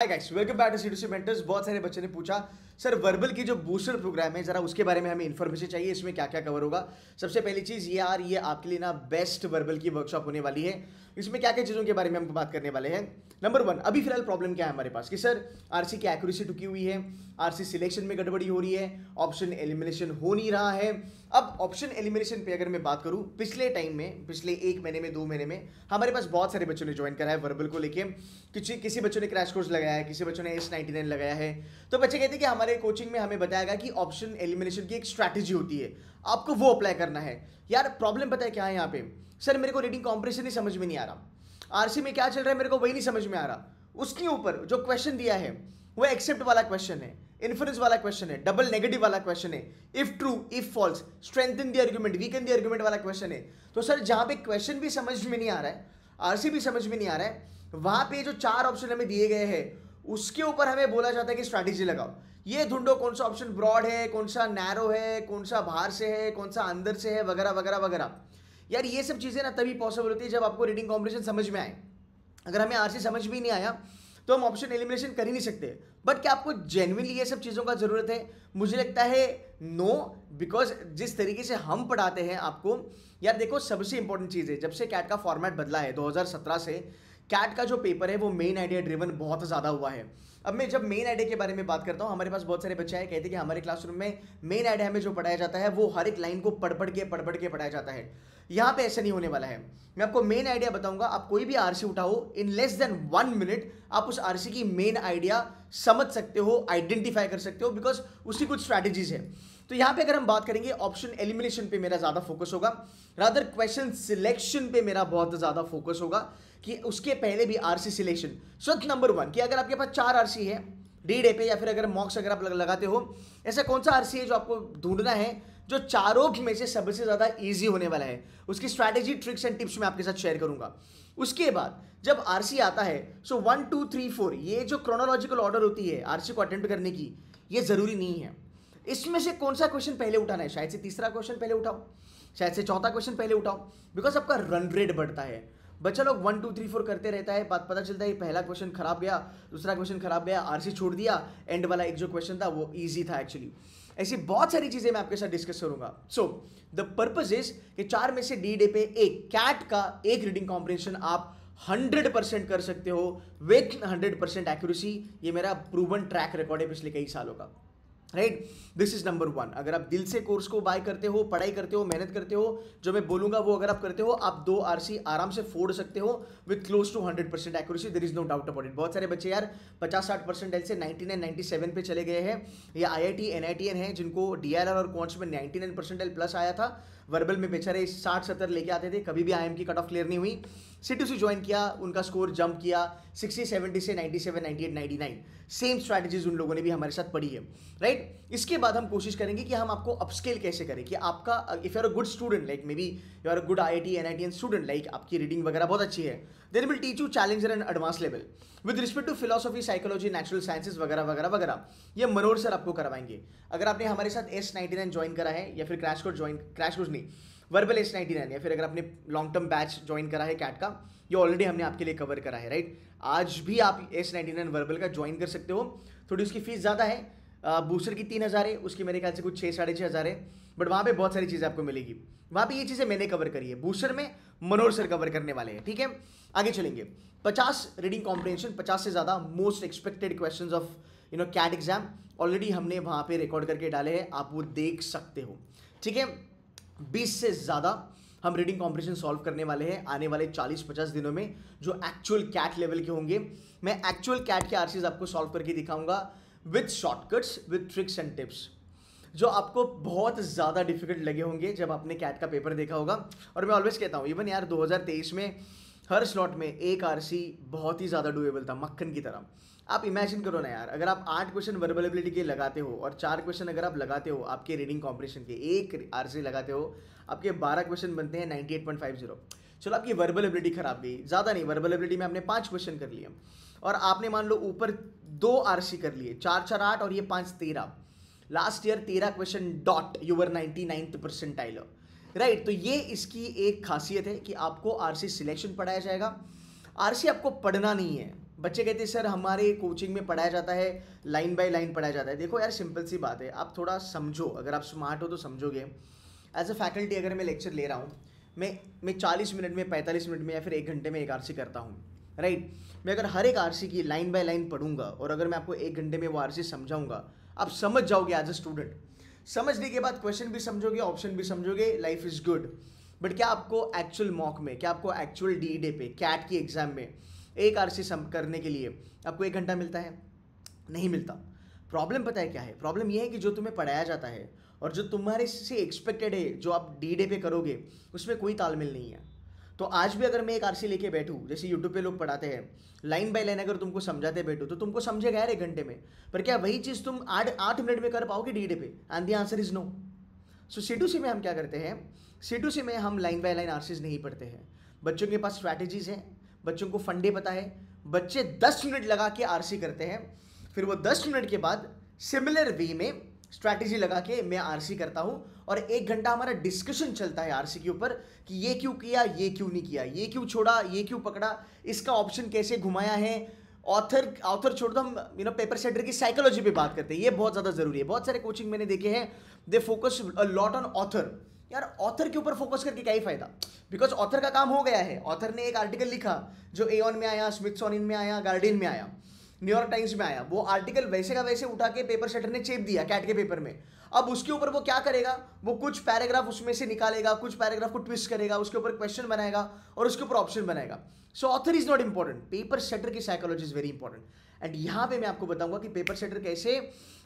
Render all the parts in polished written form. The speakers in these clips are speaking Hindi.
Hi guys, welcome back to C2C mentors. बहुत सारे बच्चों ने पूछा सर वर्बल की जो बूस्टर प्रोग्राम है जरा उसके बारे में हमें इन्फॉर्मेशन चाहिए, इसमें क्या क्या कवर होगा। सबसे पहली चीज ये आपके लिए ना बेस्ट वर्बल की वर्कशॉप होने वाली है। इसमें क्या क्या चीजों के बारे में हम बात करने वाले हैं। नंबर 1, अभी फिलहाल प्रॉब्लम क्या है हमारे पास कि सर आरसी की एक्यूरेसी टुकी हुई है, आरसी सिलेक्शन में गड़बड़ी हो रही है, ऑप्शन एलिमिनेशन हो नहीं रहा है। अब ऑप्शन एलिमिनेशन पे अगर मैं बात करूं, पिछले टाइम में, पिछले 1 महीने में 2 महीने में हमारे पास बहुत सारे बच्चों ने ज्वाइन करा है वर्बल को लेके। किसी बच्चों ने क्रैश कोर्स लगाया है, किसी बच्चों ने S99 लगाया है। तो बच्चे कहते हैं कि हमारे कोचिंग में हमें बताया गया कि ऑप्शन एलिमिनेशन की एक स्ट्रैटेजी होती है, आपको वो अप्लाई करना है। यार प्रॉब्लम पता है क्या है यहाँ पे, सर मेरे को रीडिंग कॉम्प्रिहेंशन नहीं समझ में नहीं आ रहा, आरसी में क्या चल रहा है मेरे को वही नहीं समझ में आ रहा। उसके ऊपर जो क्वेश्चन दिया है वो एक्सेप्ट वाला क्वेश्चन है, इन्फ्रेंस वाला क्वेश्चन है, डबल नेगेटिव वाला क्वेश्चन है, if true if false, strengthen the argument weaken the argument वाला क्वेश्चन है। तो सर जहां पे क्वेश्चन भी समझ में नहीं आ रहा है, आरसी भी समझ में नहीं आ रहा है, वहां पे जो 4 ऑप्शन हमें दिए गए हैं उसके ऊपर हमें बोला जाता है कि स्ट्रैटेजी लगाओ। ये ढूंढो कौन सा ऑप्शन ब्रॉड है, कौन सा नैरो है, कौन सा बाहर से है, कौन सा अंदर से है, वगैरह वगैरह वगैरह। यार ये सब चीजें ना तभी पॉसिबल होती है जब आपको रीडिंग कॉम्प्रिहेंशन समझ में आए। अगर हमें आरसी समझ भी नहीं आया तो हम ऑप्शन एलिमिनेशन कर ही नहीं सकते। बट क्या आपको जेन्युइनली ये सब चीज़ों का ज़रूरत है? मुझे लगता है नो, बिकॉज जिस तरीके से हम पढ़ाते हैं आपको, यार देखो सबसे इंपॉर्टेंट चीज़ है, जब से कैट का फॉर्मेट बदला है 2017 से, कैट का जो पेपर है वो मेन आइडिया ड्रिवन बहुत ज़्यादा हुआ है। अब मैं जब मेन आइडिया के बारे में बात करता हूँ, हमारे पास बहुत सारे बच्चे आए कहते हैं कि हमारे क्लासरूम में मेन आइडिया हमें जो पढ़ाया जाता है वो हर एक लाइन को पढ़ पढ़ के पढ़ाया जाता है। यहाँ पे ऐसा नहीं होने वाला है। मैं आपको मेन आइडिया बताऊंगा, आप कोई भी आरसी उठाओ, इन लेस देन 1 मिनट आप उस आरसी की मेन आइडिया समझ सकते हो, आइडेंटिफाई कर सकते हो, बिकॉज उसकी कुछ स्ट्रैटेजीज है। तो यहाँ पे अगर हम बात करेंगे ऑप्शन एलिमिनेशन पे मेरा ज्यादा फोकस होगा, रादर क्वेश्चन सिलेक्शन पे मेरा बहुत ज्यादा फोकस होगा कि उसके पहले भी आरसी सिलेक्शन। सो नंबर 1 कि अगर आपके पास 4 आरसी है डी डे पे या फिर अगर मॉक्स अगर आप लगाते हो, ऐसा कौन सा आरसी है जो आपको ढूंढना है जो चारों में से सबसे ज्यादा इजी होने वाला है। उसकी स्ट्रैटेजी, ट्रिक्स एंड टिप्स मैं आपके साथ शेयर करूंगा। उसके बाद जब आरसी आता है, सो 1 2 3 4 ये जो क्रोनोलॉजिकल ऑर्डर होती है आरसी को अटेम्प्ट करने की, ये जरूरी नहीं है। इसमें से कौन सा क्वेश्चन पहले उठाना है, शायद से तीसरा क्वेश्चन पहले उठाओ, शायद से चौथा क्वेश्चन पहले उठाओ, बिकॉज आपका रन रेट बढ़ता है। बच्चा लोग 1 2 3 4 करते रहता है, बात पता चलता है पहला क्वेश्चन खराब गया, दूसरा क्वेश्चन खराब गया, आरसी छोड़ दिया, एंड वाला एक जो क्वेश्चन था वो इजी था एक्चुअली। ऐसी बहुत सारी चीजें मैं आपके साथ डिस्कस करूंगा। सो द पर्पज इज कि 4 में से डी डे पे एक कैट का एक रीडिंग कॉम्प्रिहेंशन आप 100% कर सकते हो विथ 100% एक्यूरेसी। ये मेरा प्रूवन ट्रैक रिकॉर्ड है पिछले कई सालों का, राइट। This is number 1। अगर आप दिल से कोर्स को बाय करते हो, पढ़ाई करते हो, मेहनत करते हो, जो मैं बोलूंगा वो अगर आप करते हो, आप 2 आरसी आराम से फोड़ सकते हो with close to 100% accuracy. There is no doubt about it. बहुत सारे बच्चे यार 50-60% से 99 97 पे चले गए हैं। ये IIT NITN है जिनको DLR और क्वांट्स में 99% प्लस आया था। वर्बल में बेचारे 60-70 लेके आते थे, कभी भी IIM की कट ऑफ क्लियर नहीं हुई। C2C ज्वाइन किया, उनका स्कोर जंप किया 60-70 से 97 98 99। सेम स्ट्रैटेजीज उन लोगों ने भी हमारे साथ पढ़ी है, राइट। इसके बाद हम कोशिश करेंगे कि हम आपको अपस्केल कैसे करें कि आपका if you are a good student, like may be you are a good IIT NITN student, like आपकी रीडिंग वगैरह बहुत अच्छी है, then will teach you challenger and advance level with respect to philosophy, psychology, natural sciences वगैरह वगैरह वगैरह। ये मनोहर सर आपको करवाएंगे। अगर आपने हमारे साथ S99 ज्वाइन करा है या फिर क्रैश कोर्स नहीं, वर्बल S99, या फिर अगर आपने लॉन्ग टर्म बैच ज्वाइन करा है कैट का, ये ऑलरेडी हमने आपके लिए कवर करा है, राइट। आज भी आप S99 वर्बल का ज्वाइन कर सकते हो। थोड़ी उसकी फीस ज़्यादा है, बूस्टर की 3000 है, उसकी मेरे ख्याल से कुछ 6-6.5 है, बट वहाँ पे बहुत सारी चीज़ें आपको मिलेगी। वहाँ पे ये चीज़ें मैंने कवर करी है, बूस्टर में मनोहर सर कवर करने वाले हैं, ठीक है। आगे चलेंगे। 50 रीडिंग कॉम्प्रिहेंशन, 50 से ज़्यादा most expected questions of CAT exam already हमने वहाँ पे रिकॉर्ड करके डाले हैं, आप वो देख सकते हो, ठीक है। 20 से ज़्यादा हम रीडिंग कॉम्प्रिहेंशन सॉल्व करने वाले हैं आने वाले 40-50 दिनों में, जो एक्चुअल कैट लेवल के होंगे। मैं एक्चुअल कैट के आरसीज आपको सॉल्व करके दिखाऊंगा with shortcuts, with tricks and tips, जो आपको बहुत ज़्यादा डिफिकल्ट लगे होंगे जब आपने कैट का पेपर देखा होगा। और मैं ऑलवेज कहता हूँ, इवन यार 2023 में हर स्लॉट में एक आरसी बहुत ही ज़्यादा डुएबल था, मक्खन की तरह। आप इमेजिन करो ना यार, अगर आप 8 क्वेश्चन वर्बल एबिलिटी के लगाते हो और 4 क्वेश्चन अगर आप लगाते हो आपके रीडिंग कॉम्प्रिहेंशन के, एक आरसी लगाते हो, आपके 12 क्वेश्चन बनते हैं 98.50। चलो आपकी वर्बल एबिलिटी खराब गई, ज़्यादा नहीं, वर्बल एबिलिटी में आपने 5 क्वेश्चन कर लिए और आपने मान लो ऊपर 2 आरसी कर लिए, 4 4 8 और ये 5 13, last year 13 question dot, you were 99th percentile, right. तो ये इसकी एक खासियत है कि आपको आरसी सिलेक्शन पढ़ाया जाएगा, आरसी आपको पढ़ना नहीं है, बच्चे कहते हैं सर हमारे कोचिंग में पढ़ाया जाता है, लाइन बाय लाइन पढ़ाया जाता है। देखो यार सिंपल सी बात है, आप थोड़ा समझो, अगर आप स्मार्ट हो तो समझोगे। एज अ फैकल्टी अगर मैं लेक्चर ले रहा हूँ, मैं 40 मिनट में, 45 मिनट में या फिर 1 घंटे में एक आरसी करता हूँ, राइट। मैं अगर हर एक आरसी की लाइन बाय लाइन पढ़ूंगा और अगर मैं आपको 1 घंटे में वो आरसी समझाऊंगा, आप समझ जाओगे एज अ स्टूडेंट। समझने के बाद क्वेश्चन भी समझोगे, ऑप्शन भी समझोगे, लाइफ इज गुड। बट क्या आपको एक्चुअल मॉक में, क्या आपको एक्चुअल डीईडी पे, कैट की एग्जाम में एक आरसी करने के लिए आपको 1 घंटा मिलता है? नहीं मिलता। प्रॉब्लम पता है क्या है? प्रॉब्लम यह है कि जो तुम्हें पढ़ाया जाता है और जो तुम्हारे से एक्सपेक्टेड है जो आप डीईडी पे करोगे, उसमें कोई तालमेल नहीं है। तो आज भी अगर मैं एक आरसी लेके बैठूं, जैसे यूट्यूब पे लोग पढ़ाते हैं, लाइन बाय लाइन अगर तुमको समझाते बैठो तो तुमको समझेगा यार 1 घंटे में। पर क्या वही चीज़ तुम 8 मिनट में कर पाओगे डीईडी पे? And the answer is no. So C2C में हम क्या करते हैं, C2C में हम लाइन बाय लाइन आरसीज नहीं पढ़ते हैं। बच्चों के पास स्ट्रैटेजीज हैं, बच्चों को फंडे पता है, बच्चे 10 मिनट लगा के आरसी करते हैं, फिर वो 10 मिनट के बाद सिमिलर वे में स्ट्रैटेजी लगा के मैं आरसी करता हूं और 1 घंटा हमारा डिस्कशन चलता है आरसी के ऊपर कि ये क्यों किया, ये क्यों नहीं किया, ये क्यों छोड़ा, ये क्यों पकड़ा, इसका ऑप्शन कैसे घुमाया है। ऑथर छोड़ दो, हम पेपर सेटर की साइकोलॉजी पे बात करते हैं, ये बहुत ज़्यादा ज़रूरी है। बहुत सारे कोचिंग मैंने देखे हैं, they focus a lot on author. यार ऑथर के ऊपर फोकस करके क्या ही फायदा, बिकॉज ऑथर का काम हो गया है। ऑथर ने एक आर्टिकल लिखा जो एऑन में आया, स्मिथसोनियन में आया, गार्डियन में आया, न्यूयॉर्क टाइम्स में आया, वो आर्टिकल वैसे का वैसे उठा के पेपर सेटर ने चेप दिया कैट के पेपर में। अब उसके ऊपर वो क्या करेगा, वो कुछ पैराग्राफ उसमें से निकालेगा, कुछ पैराग्राफ को ट्विस्ट करेगा, उसके ऊपर क्वेश्चन बनाएगा और उसके ऊपर ऑप्शन बनाएगा। So author is not important, paper setter की psychology is very important. And यहाँ पे मैं आपको बताऊंगा कि पेपर सेटर कैसे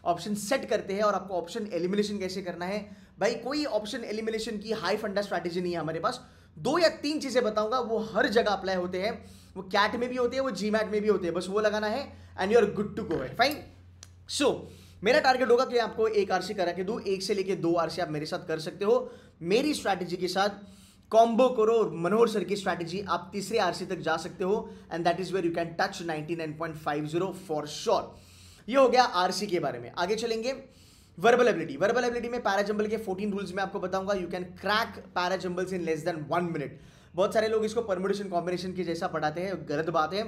ऑप्शन सेट करते हैं और आपको ऑप्शन एलिमिनेशन कैसे करना है। भाई कोई ऑप्शन एलिमिनेशन की हाई फंडा स्ट्रैटेजी नहीं है हमारे पास। 2 या 3 चीजें बताऊंगा, वो हर जगह अप्लाई होते हैं, वो कैट में भी होते हैं, वो जीमैट में भी होते हैं, बस वो लगाना है and you are good to go है, फाइन। सो मेरा टारगेट होगा कि आपको 1 आरसी करा के दूं, 1 से लेके 2 आरसी आप मेरे साथ कर सकते हो। मेरी स्ट्रैटेजी के साथ कॉम्बो करो, मनोहर सर की स्ट्रैटेजी, आप तीसरे आरसी तक जा सकते हो and that is where you can touch 99.50 for sure. ये हो गया आरसी के बारे में। आगे चलेंगे वर्बल एबिलिटी। वर्बल एबिलिटी में पैराजंबल के 14 रूल्स में आपको बताऊंगा। You can crack parajumbles in less than 1 minute. बहुत सारे लोग इसको परम्यूटेशन कॉम्बिनेशन के जैसा पढ़ाते हैं, गलत बात है।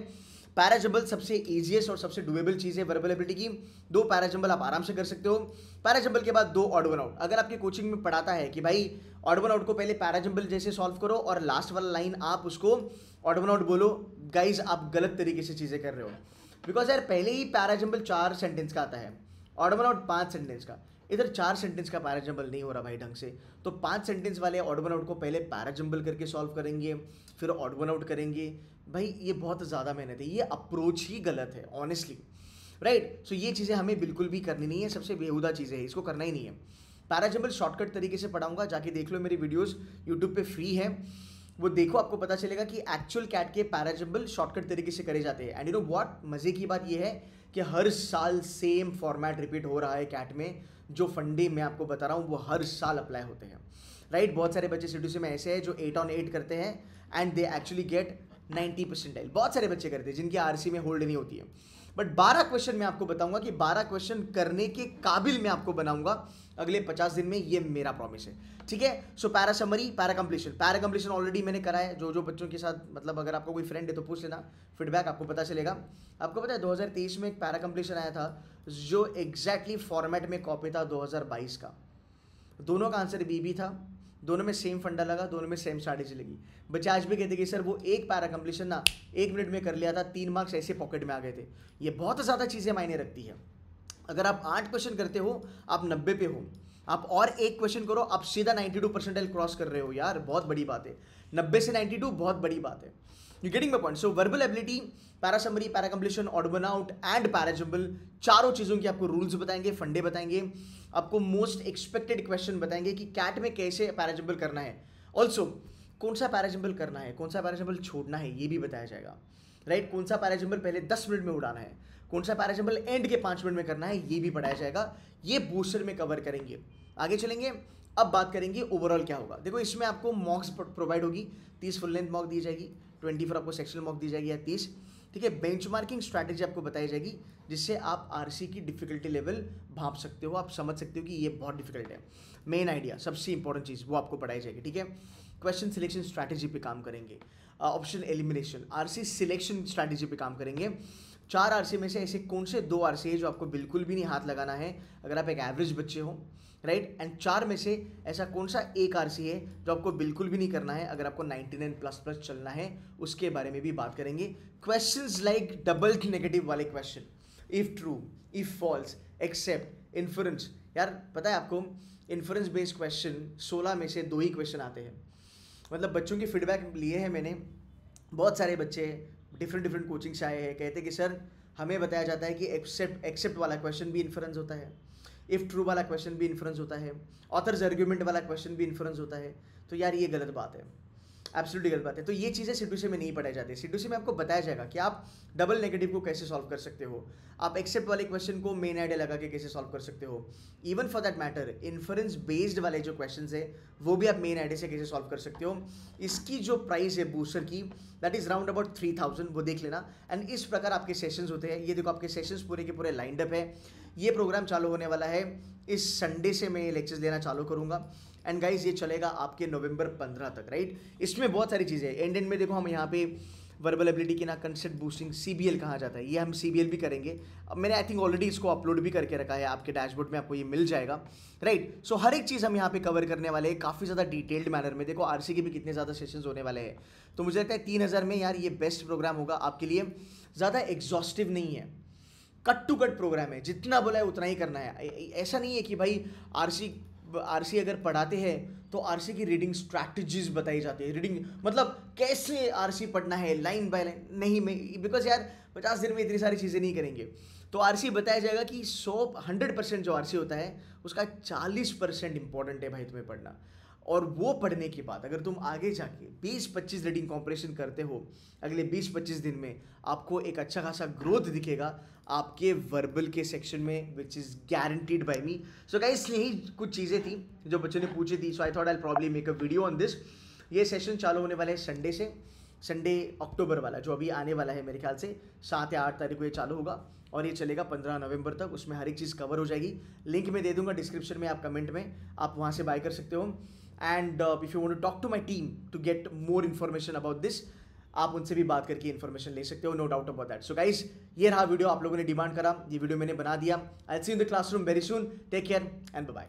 पैराजंबल सबसे इजीएस्ट और सबसे डुएबल चीज़ है वर्बल एबिलिटी की। 2 पैराजंबल आप आराम से कर सकते हो। पैराजंबल के बाद 2 ऑड वन आउट। अगर आपकी कोचिंग में पढ़ाता है कि भाई ऑड वन आउट को पहले पैराजंबल जैसे सॉल्व करो और लास्ट वाला लाइन आप उसको ऑड वन आउट बोलो, गाइज आप गलत तरीके से चीज़ें कर रहे हो। बिकॉज यार पहले ही पैराजंबल 4 सेंटेंस का आता है, ऑड वन आउट 5 सेंटेंस का। इधर 4 सेंटेंस का पैराजंबल नहीं हो रहा भाई ढंग से, तो 5 सेंटेंस वाले ऑड वन आउट को पहले पैराजंबल करके सॉल्व करेंगे, फिर ऑड वन आउट करेंगे। भाई ये बहुत ज़्यादा मेहनत है, ये अप्रोच ही गलत है ऑनेस्टली, राइट। सो ये चीज़ें हमें बिल्कुल भी करनी नहीं है, सबसे बेहुदा चीज़ें हैं, इसको करना ही नहीं है। पैराजंबल शॉर्टकट तरीके से पढ़ाऊंगा, जाके देख लो, मेरी वीडियोस यूट्यूब पे फ्री है, वो देखो, आपको पता चलेगा कि एक्चुअल कैट के पैराजंबल शॉर्टकट तरीके से करे जाते हैं। एंड यू नो व्हाट, मज़े की बात ये है कि हर साल सेम फॉर्मेट रिपीट हो रहा है कैट में। जो फंडे मैं आपको बता रहा हूँ वो हर साल अप्लाई होते हैं, राइट। बहुत सारे बच्चे C2C में ऐसे हैं जो 8 on 8 करते हैं and they actually get 90 percentile. बहुत सारे बच्चे करते हैं जिनकी आरसी में होल्ड नहीं होती है। बट 12 क्वेश्चन मैं आपको बताऊंगा कि 12 क्वेश्चन करने के काबिल मैं आपको बनाऊंगा अगले 50 दिन में, ये मेरा प्रॉमिस है, ठीक है। So para summary, para completion already मैंने करा है। जो बच्चों के साथ, मतलब अगर आपको कोई फ्रेंड है तो पूछ लेना, फीडबैक आपको पता चलेगा। आपको पता है 2023 में एक पैरा कंप्लीशन आया था जो एग्जैक्टली फॉर्मेट में कॉपी था 2022 का। दोनों का आंसर बी था, दोनों में सेम फंडा लगा, दोनों में सेम स्ट्रैटेजी लगी। बच्चे आज भी कहते कि सर वो एक पैरा कंप्लीशन ना 1 मिनट में कर लिया था, 3 मार्क्स ऐसे पॉकेट में आ गए थे। ये बहुत ज़्यादा चीज़ें मायने रखती है। अगर आप 8 क्वेश्चन करते हो आप 90 पे हो, आप और 1 क्वेश्चन करो आप सीधा 92 परसेंटाइल क्रॉस कर रहे हो यार, बहुत बड़ी बात है। 90 से 92 बहुत बड़ी बात है। You getting my point. So verbal ability, para summary, para completion, odd one out and parajumble, चारों चीज़ों की आपको रूल्स बताएंगे, फंडे बताएंगे, आपको मोस्ट एक्सपेक्टेड क्वेश्चन बताएंगे कि कैट में कैसे पैराजंबल करना है। ऑल्सो कौन सा पैराजंबल करना है, कौन सा पैराजंबल छोड़ना है, ये भी बताया जाएगा, राइट। कौन सा पैराजंबल पहले 10 मिनट में उड़ाना है, कौन सा पैराजंबल एंड के 5 मिनट में करना है, ये भी पढ़ाया जाएगा। ये बूस्टर में कवर करेंगे। आगे चलेंगे, अब बात करेंगे ओवरऑल क्या होगा। देखो इसमें आपको मॉक्स प्रोवाइड होगी, 30 फुल लेंथ मॉक दी जाएगी, 24 आपको सेक्शनल मॉक दी जाएगी या 30, ठीक है। बेंचमार्किंग स्ट्रैटेजी आपको बताई जाएगी जिससे आप आरसी की डिफिकल्टी लेवल भाप सकते हो, आप समझ सकते हो कि ये बहुत डिफिकल्ट है। मेन आइडिया, सबसे इंपॉर्टेंट चीज़ वो आपको पढ़ाई जाएगी, ठीक है। क्वेश्चन सिलेक्शन स्ट्रैटेजी पे काम करेंगे। Option elimination, RC selection strategy पे काम करेंगे। 4 आरसी में से ऐसे कौन से 2 आरसी है जो आपको बिल्कुल भी नहीं हाथ लगाना है अगर आप एक एवरेज बच्चे हो, राइट। एंड 4 में से ऐसा कौन सा एक आरसी है जो आपको बिल्कुल भी नहीं करना है अगर आपको 99++ चलना है, उसके बारे में भी बात करेंगे। क्वेश्चंस लाइक डबल नेगेटिव वाले question, if true, if false, except, inference. यार पता है आपको, इन्फ्रेंस बेस्ड क्वेश्चन 16 में से 2 ही क्वेश्चन आते हैं। मतलब बच्चों की फीडबैक लिए हैं मैंने, बहुत सारे बच्चे डिफरेंट कोचिंग से आए हैं, कहते हैं कि सर हमें बताया जाता है कि एक्सेप्ट वाला क्वेश्चन भी इन्फ्रेंस होता है, इफ ट्रू वाला क्वेश्चन भी इन्फ्रेंस होता है, ऑथर्स आर्ग्यूमेंट वाला क्वेश्चन भी इन्फ्रेंस होता है। तो यार ये गलत बात है, एब्सोल्युटली गलत बात है। तो ये चीज़ें सीडीसी में नहीं पढ़ाई जाती। सीडीसी में आपको बताया जाएगा कि आप डबल नेगेटिव को कैसे सॉल्व कर सकते हो, आप एक्सेप्ट वाले क्वेश्चन को मेन आइडिया लगा के कैसे सॉल्व कर सकते हो, even for that matter inference based वाले जो क्वेश्चन है वो भी आप मेन आइडिया से कैसे सॉल्व कर सकते हो। इसकी जो प्राइस है बूस्टर की, दैट इज राउंड अबाउट 3000, वो देख लेना। एंड इस प्रकार आपके सेशंस होते हैं। ये देखो आपके सेशंस पूरे के पूरे लाइंड अप है। ये प्रोग्राम चालू होने वाला है इस संडे से, मैं लेक्चर्स लेना चालू करूंगा। एंड गाइज ये चलेगा आपके नवंबर 15 तक, राइट। इसमें बहुत सारी चीज़ें हैं। एंड में देखो हम यहाँ पे वर्बल एबिलिटी की ना कंसेप्ट बूस्टिंग CBL कहा जाता है, ये हम CBL भी करेंगे। अब मैंने आई थिंक ऑलरेडी इसको अपलोड भी करके रखा है, आपके डैशबोर्ड में आपको ये मिल जाएगा, राइट। सो हर एक चीज़ हम यहाँ पे कवर करने वाले हैं काफ़ी ज़्यादा डिटेल्ड मैनर में। देखो आरसी के भी कितने ज़्यादा सेशंस होने वाले हैं, तो मुझे लगता है 3000 में यार ये बेस्ट प्रोग्राम होगा आपके लिए। ज़्यादा एग्जॉस्टिव नहीं है, कट टू कट प्रोग्राम है, जितना बोला है उतना ही करना है। ऐसा नहीं है कि भाई आरसी अगर पढ़ाते हैं तो आरसी की रीडिंग स्ट्रैटेजीज बताई जाती है, रीडिंग मतलब कैसे आरसी पढ़ना है लाइन बाय लाइन, नहीं मैं बिकॉज यार 50 दिन में इतनी सारी चीज़ें नहीं करेंगे। तो आरसी बताया जाएगा कि 100% जो आरसी होता है उसका 40% इंपॉर्टेंट है भाई तुम्हें पढ़ना। और वो पढ़ने के बाद अगर तुम आगे जाके 20-25 रीडिंग कॉम्प्रेशन करते हो अगले 20-25 दिन में, आपको एक अच्छा खासा ग्रोथ दिखेगा आपके वर्बल के सेक्शन में, which is guaranteed by me. So guys यही कुछ चीज़ें थी जो बच्चों ने पूछी थी। So I thought I probably make a video on this. ये सेशन चालू होने वाला है संडे से, संडे अक्टूबर वाला जो अभी आने वाला है, मेरे ख्याल से 7 या 8 तारीख को ये चालू होगा और ये चलेगा 15 नवंबर तक। उसमें हर एक चीज़ कवर हो जाएगी। लिंक मैं दे दूंगा डिस्क्रिप्शन में, आप कमेंट में आप वहाँ से बाय कर सकते हो। And if you want to talk to my team to get more information about this, आप उनसे भी बात करके इन्फॉर्मेशन ले सकते हो, no doubt about that. So guys ये रहा वीडियो, आप लोगों ने डिमांड करा, ये वीडियो मैंने बना दिया। I will see you in the classroom very soon. Take care and bye bye.